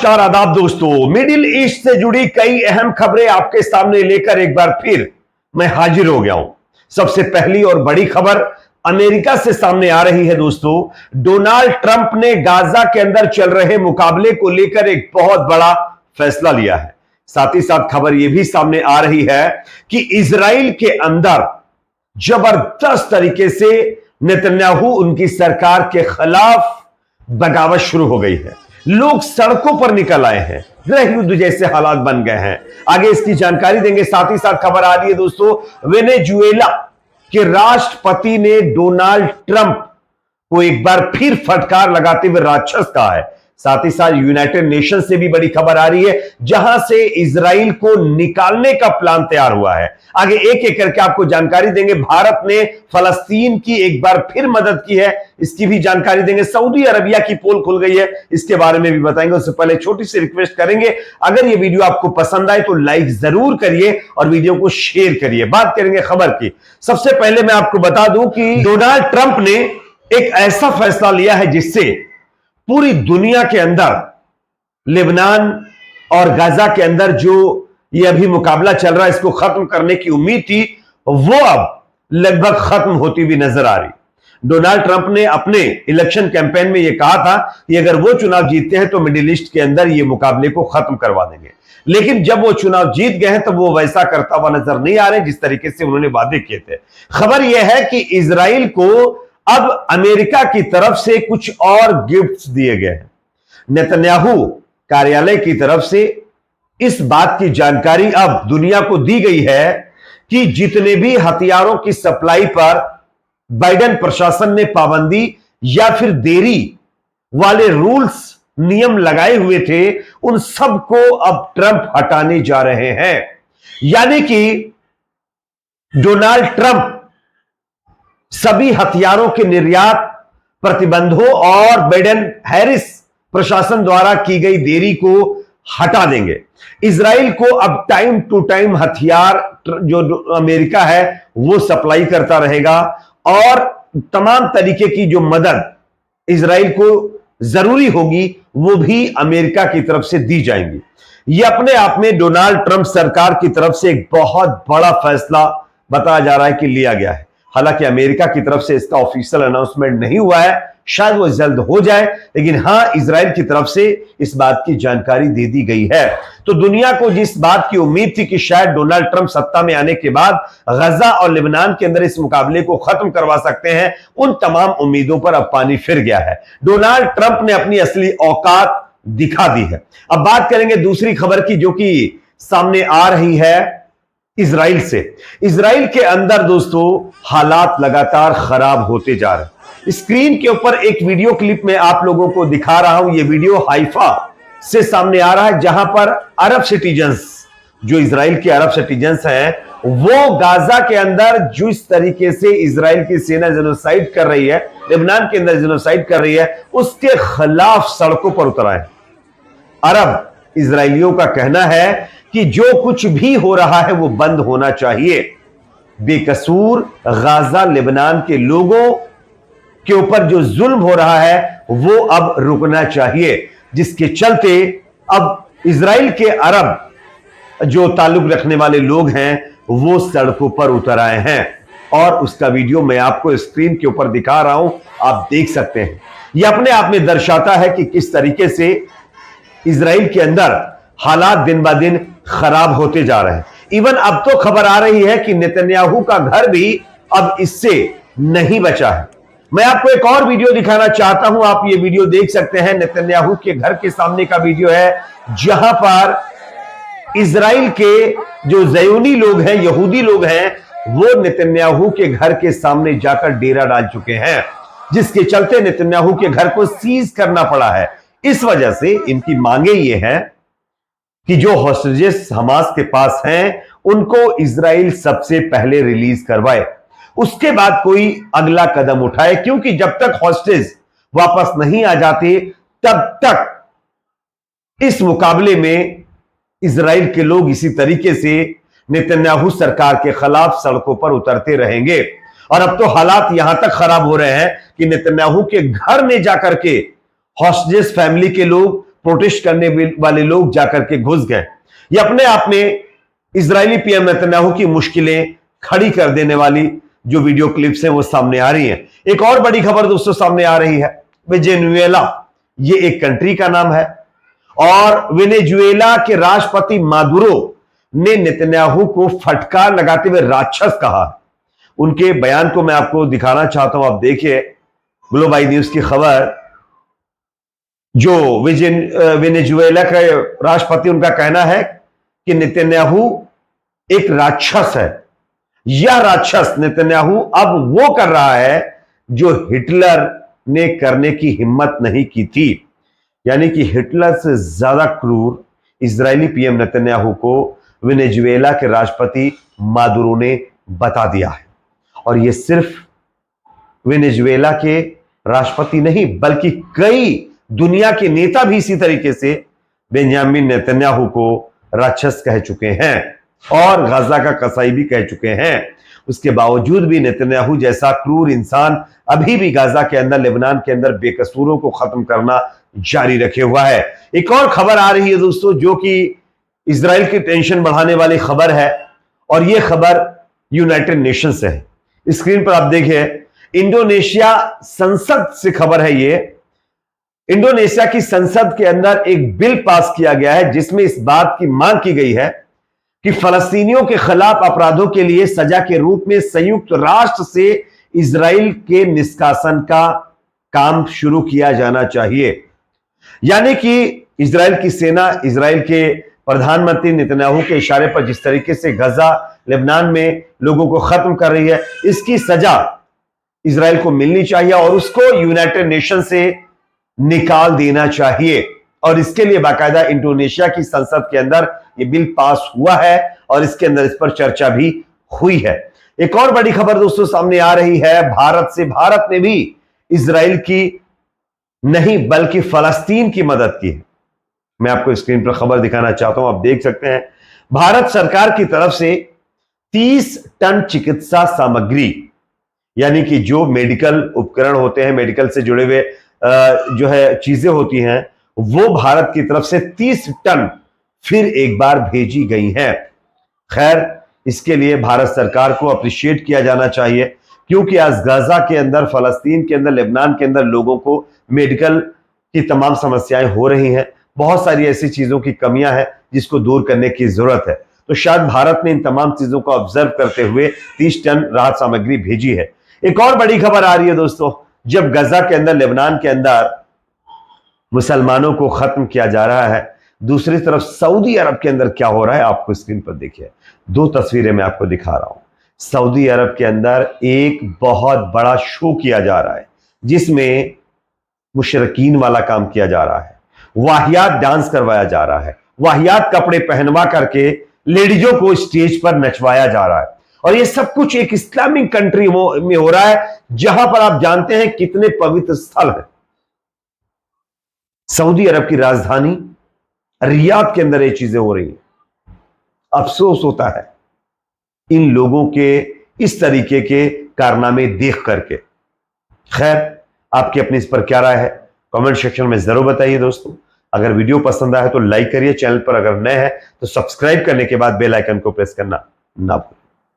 नमस्कार आदाब दोस्तों, मिडिल ईस्ट से जुड़ी कई अहम खबरें आपके सामने लेकर एक बार फिर मैं हाजिर हो गया हूं। सबसे पहली और बड़ी खबर अमेरिका से सामने आ रही है दोस्तों। डोनाल्ड ट्रंप ने गाजा के अंदर चल रहे मुकाबले को लेकर एक बहुत बड़ा फैसला लिया है। साथ ही साथ खबर यह भी सामने आ रही है कि इजराइल के अंदर जबरदस्त तरीके से नेतन्याहू उनकी सरकार के खिलाफ बगावत शुरू हो गई है। लोग सड़कों पर निकल आए हैं, गृह युद्ध जैसे हालात बन गए हैं। आगे इसकी जानकारी देंगे। साथ ही साथ खबर आ रही है दोस्तों, वेनेजुएला के राष्ट्रपति ने डोनाल्ड ट्रंप को एक बार फिर फटकार लगाते हुए राक्षस कहा है। साथ ही साथ यूनाइटेड नेशन से भी बड़ी खबर आ रही है, जहां से इजराइल को निकालने का प्लान तैयार हुआ है। आगे एक एक करके आपको जानकारी देंगे। भारत ने फलस्तीन की एक बार फिर मदद की है, इसकी भी जानकारी देंगे। सऊदी अरबिया की पोल खुल गई है, इसके बारे में भी बताएंगे। उससे पहले छोटी सी रिक्वेस्ट करेंगे, अगर यह वीडियो आपको पसंद आए तो लाइक जरूर करिए और वीडियो को शेयर करिए। बात करेंगे खबर की। सबसे पहले मैं आपको बता दूं कि डोनाल्ड ट्रंप ने एक ऐसा फैसला लिया है जिससे पूरी दुनिया के अंदर लेबनान और गाजा के अंदर जो ये अभी मुकाबला चल रहा है, इसको खत्म करने की उम्मीद थी, वो अब लगभग खत्म होती हुई नजर आ रही। डोनाल्ड ट्रंप ने अपने इलेक्शन कैंपेन में यह कहा था कि अगर वो चुनाव जीतते हैं तो मिडिल ईस्ट के अंदर ये मुकाबले को खत्म करवा देंगे। लेकिन जब वो चुनाव जीत गए हैं तो वो वैसा करता हुआ नजर नहीं आ रहे जिस तरीके से उन्होंने वादे किए थे। खबर यह है कि इजराइल को अब अमेरिका की तरफ से कुछ और गिफ्ट्स दिए गए हैं। नेतन्याहू कार्यालय की तरफ से इस बात की जानकारी अब दुनिया को दी गई है कि जितने भी हथियारों की सप्लाई पर बाइडेन प्रशासन ने पाबंदी या फिर देरी वाले रूल्स नियम लगाए हुए थे, उन सबको अब ट्रंप हटाने जा रहे हैं। यानी कि डोनाल्ड ट्रंप सभी हथियारों के निर्यात प्रतिबंधों और बाइडेन हैरिस प्रशासन द्वारा की गई देरी को हटा देंगे। इजराइल को अब टाइम टू टाइम हथियार जो अमेरिका है वो सप्लाई करता रहेगा और तमाम तरीके की जो मदद इजराइल को जरूरी होगी वो भी अमेरिका की तरफ से दी जाएंगी। यह अपने आप में डोनाल्ड ट्रंप सरकार की तरफ से एक बहुत बड़ा फैसला बताया जा रहा है कि लिया गया है। हालांकि अमेरिका की तरफ से इसका ऑफिशियल अनाउंसमेंट नहीं हुआ है, शायद वो जल्द हो जाए, लेकिन हां इजराइल की तरफ से इस बात की जानकारी दे दी गई है। तो दुनिया को जिस बात की उम्मीद थी कि शायद डोनाल्ड ट्रंप सत्ता में आने के बाद गजा और लेबनान के अंदर इस मुकाबले को खत्म करवा सकते हैं, उन तमाम उम्मीदों पर अब पानी फिर गया है। डोनाल्ड ट्रंप ने अपनी असली औकात दिखा दी है। अब बात करेंगे दूसरी खबर की, जो कि सामने आ रही है इजराइल से। इजराइल के अंदर दोस्तों हालात लगातार खराब होते जा रहे हैं। स्क्रीन के ऊपर एक वीडियो क्लिप में आप लोगों को दिखा रहा हूं। यह वीडियो हाइफा से सामने आ रहा है, जहां पर अरब सिटीजन्स, जो इजराइल के अरब सिटीजन्स हैं, वो गाजा के अंदर जिस तरीके से इजराइल की सेना जेनोसाइड कर रही है, लेबनान के अंदर जेनोसाइड कर रही है, उसके खिलाफ सड़कों पर उतर आए। अरब इजरायलियों का कहना है कि जो कुछ भी हो रहा है वो बंद होना चाहिए। बेकसूर गाजा लेबनान के लोगों के ऊपर जो जुल्म हो रहा है वो अब रुकना चाहिए, जिसके चलते अब इजराइल के अरब जो ताल्लुक रखने वाले लोग हैं वो सड़कों पर उतर आए हैं। और उसका वीडियो मैं आपको स्क्रीन के ऊपर दिखा रहा हूं, आप देख सकते हैं। यह अपने आप में दर्शाता है कि किस तरीके से इजराइल के अंदर हालात दिन ब दिन खराब होते जा रहे हैं। इवन अब तो खबर आ रही है कि नेतन्याहू का घर भी अब इससे नहीं बचा है। मैं आपको एक और वीडियो दिखाना चाहता हूं, आप ये वीडियो देख सकते हैं। नेतन्याहू के घर के सामने का वीडियो है, जहां पर इजराइल के जो ज़यूनी लोग हैं, यहूदी लोग हैं, वो नेतन्याहू के घर के सामने जाकर डेरा डाल चुके हैं, जिसके चलते नेतन्याहू के घर को सीज करना पड़ा है। इस वजह से इनकी मांगे ये हैं कि जो हॉस्टेजेस हमास के पास हैं उनको इजराइल सबसे पहले रिलीज करवाए, उसके बाद कोई अगला कदम उठाए, क्योंकि जब तक हॉस्टेज वापस नहीं आ जाते तब तक इस मुकाबले में इजराइल के लोग इसी तरीके से नेतन्याहू सरकार के खिलाफ सड़कों पर उतरते रहेंगे। और अब तो हालात यहां तक खराब हो रहे हैं कि नेतन्याहू के घर में जाकर के हॉस्टेज फैमिली के लोग प्रोटेस्ट करने वाले लोग जाकर के घुस गए। ये अपने आप में इजरायली पीएम नेतन्याहू की मुश्किलें खड़ी कर देने वाली जो वीडियो क्लिप्स हैं वो सामने आ रही हैं। एक और बड़ी खबर दोस्तों सामने आ रही है, वेनेजुएला, ये एक कंट्री का नाम है और वेनेजुएला के राष्ट्रपति मादुरो ने नेतन्याहू को फटकार लगाते हुए राक्षस कहा। उनके बयान को मैं आपको दिखाना चाहता हूं, आप देखिए ग्लोबल आई न्यूज की खबर। जो वेनेजुएला का राष्ट्रपति, उनका कहना है कि नेतन्याहू एक राक्षस है। यह राक्षस नेतन्याहू अब वो कर रहा है जो हिटलर ने करने की हिम्मत नहीं की थी। यानी कि हिटलर से ज्यादा क्रूर इजरायली पीएम नेतन्याहू को वेनेजुएला के राष्ट्रपति मादुरो ने बता दिया है। और यह सिर्फ वेनेजुएला के राष्ट्रपति नहीं बल्कि कई दुनिया के नेता भी इसी तरीके से बेंजामिन नेतन्याहू को राक्षस कह चुके हैं और गाजा का कसाई भी कह चुके हैं। उसके बावजूद भी नेतन्याहू जैसा क्रूर इंसान अभी भी गाजा के अंदर, लेबनान के अंदर बेकसूरों को खत्म करना जारी रखे हुआ है। एक और खबर आ रही है दोस्तों जो कि इजराइल की टेंशन बढ़ाने वाली खबर है और यह खबर यूनाइटेड नेशन से है। स्क्रीन पर आप देखिए, इंडोनेशिया संसद से खबर है। ये इंडोनेशिया की संसद के अंदर एक बिल पास किया गया है जिसमें इस बात की मांग की गई है कि फलस्तीनियों के खिलाफ अपराधों के लिए सजा के रूप में संयुक्त राष्ट्र से इजराइल के निष्कासन का काम शुरू किया जाना चाहिए। यानी कि इजराइल की सेना, इजराइल के प्रधानमंत्री नेतन्याहू के इशारे पर जिस तरीके से गाजा, लेबनान में लोगों को खत्म कर रही है, इसकी सजा इजराइल को मिलनी चाहिए और उसको यूनाइटेड नेशन से निकाल देना चाहिए। और इसके लिए बाकायदा इंडोनेशिया की संसद के अंदर यह बिल पास हुआ है और इसके अंदर इस पर चर्चा भी हुई है। एक और बड़ी खबर दोस्तों सामने आ रही है भारत से। भारत ने भी इजराइल की नहीं बल्कि फलस्तीन की मदद की है। मैं आपको स्क्रीन पर खबर दिखाना चाहता हूं, आप देख सकते हैं। भारत सरकार की तरफ से 30 टन चिकित्सा सामग्री, यानी कि जो मेडिकल उपकरण होते हैं, मेडिकल से जुड़े हुए जो है चीजें होती हैं, वो भारत की तरफ से 30 टन फिर एक बार भेजी गई हैं। खैर, इसके लिए भारत सरकार को अप्रिशिएट किया जाना चाहिए क्योंकि आज गाजा के अंदर, फलस्तीन के अंदर, लेबनान के अंदर लोगों को मेडिकल की तमाम समस्याएं हो रही हैं। बहुत सारी ऐसी चीजों की कमियां हैं जिसको दूर करने की जरूरत है। तो शायद भारत ने इन तमाम चीजों को ऑब्जर्व करते हुए 30 टन राहत सामग्री भेजी है। एक और बड़ी खबर आ रही है दोस्तों, जब गाजा के अंदर, लेबनान के अंदर मुसलमानों को खत्म किया जा रहा है, दूसरी तरफ सऊदी अरब के अंदर क्या हो रहा है आपको स्क्रीन पर देखिए। दो तस्वीरें मैं आपको दिखा रहा हूं। सऊदी अरब के अंदर एक बहुत बड़ा शो किया जा रहा है जिसमें मुशरकीन वाला काम किया जा रहा है, वाहियात डांस करवाया जा रहा है, वाहियात कपड़े पहनवा करके लेडीजों को स्टेज पर नचवाया जा रहा है। और ये सब कुछ एक इस्लामिक कंट्री में हो रहा है जहां पर आप जानते हैं कितने पवित्र स्थल हैं। सऊदी अरब की राजधानी रियाद के अंदर ये चीजें हो रही हैं। अफसोस होता है इन लोगों के इस तरीके के कारनामे देख करके। खैर, आपकी अपनी इस पर क्या राय है कमेंट सेक्शन में जरूर बताइए दोस्तों। अगर वीडियो पसंद आए तो लाइक करिए, चैनल पर अगर नए हैं तो सब्सक्राइब करने के बाद बेल आइकन को प्रेस करना ना भूलें।